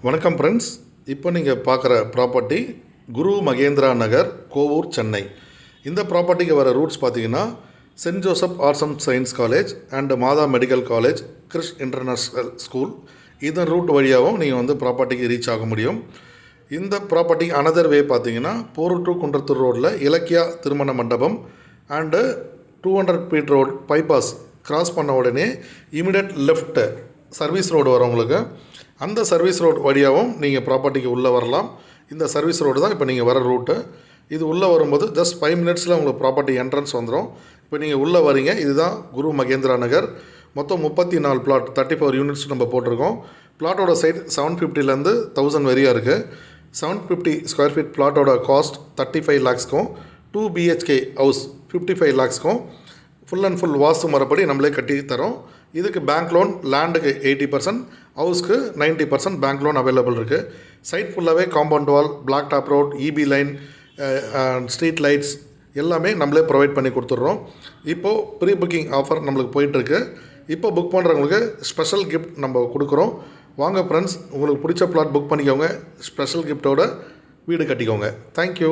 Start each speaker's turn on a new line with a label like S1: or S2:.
S1: வணக்கம் ஃப்ரெண்ட்ஸ். இப்போ நீங்கள் பார்க்குற ப்ராப்பர்ட்டி குரு மகேந்திரா நகர், கோவூர், சென்னை. இந்த ப்ராப்பர்ட்டிக்கு வர ரூட்ஸ் பார்த்தீங்கன்னா Saint Joseph arts and science college and Matha medical college, Chris international school. இதன் ரூட் வழியாகவும் நீங்கள் ப்ராப்பர்ட்டிக்கு ரீச் ஆக முடியும். இந்த ப்ராப்பர்ட்டி அனதர் வே பார்த்தீங்கன்னா போரூர் டு குன்றத்தூர் ரோடில் இலக்கியா திருமண மண்டபம் and 200 feet road bypass cross பண்ண உடனே இமிடியட் லெஃப்ட் சர்வீஸ் ரோடு வரவங்களுக்கு அந்த சர்வீஸ் ரோடு வழியாகவும் நீங்கள் ப்ராப்பர்ட்டிக்கு உள்ளே வரலாம். இந்த சர்வீஸ் ரோடு தான் இப்போ நீங்கள் வர ரூட்டு. இது உள்ளே வரும்போது ஜஸ்ட் 5 மினிட்ஸில் உங்களுக்கு ப்ராப்பர்ட்டி என்ட்ரன்ஸ் வந்துடும். இப்போ நீங்கள் உள்ளே வரீங்க. இதுதான் குரு மகேந்திரா நகர். மொத்தம் 34 பிளாட், 34 யூனிட்ஸ் நம்ம போட்டிருக்கோம். பிளாட்டோட சைட் 750லேருந்து 1000 வரையாக இருக்குது. 750 ஸ்கொயர் ஃபீட் பிளாட்டோட காஸ்ட் 35 lakhsக்கும் 2 BHK ஹவுஸ் 55 lakhsக்கும் ஃபுல் அண்ட் ஃபுல் வாஸ்து முறைப்படி நம்மளே கட்டி தரோம். இதுக்கு பேங்க் லோன், லேண்டுக்கு 80%, ஹவுஸ்க்கு 90% பேங்க் லோன் அவைலபிள் இருக்குது. சைட் ஃபுல்லாகவே compound wall, block top road, EB line, street lights எல்லாமே நம்மளே ப்ரொவைட் பண்ணி கொடுத்துட்றோம். இப்போது ப்ரீ புக்கிங் ஆஃபர் நம்மளுக்கு போயிட்டுருக்கு. இப்போ புக் பண்ணுறவங்களுக்கு ஸ்பெஷல் கிஃப்ட் நம்ம கொடுக்குறோம். வாங்க ஃப்ரெண்ட்ஸ், உங்களுக்கு பிடிச்ச பிளாட் புக் பண்ணிக்கோங்க. ஸ்பெஷல் கிஃப்ட்டோட வீடு கட்டிக்கோங்க. தேங்க்யூ.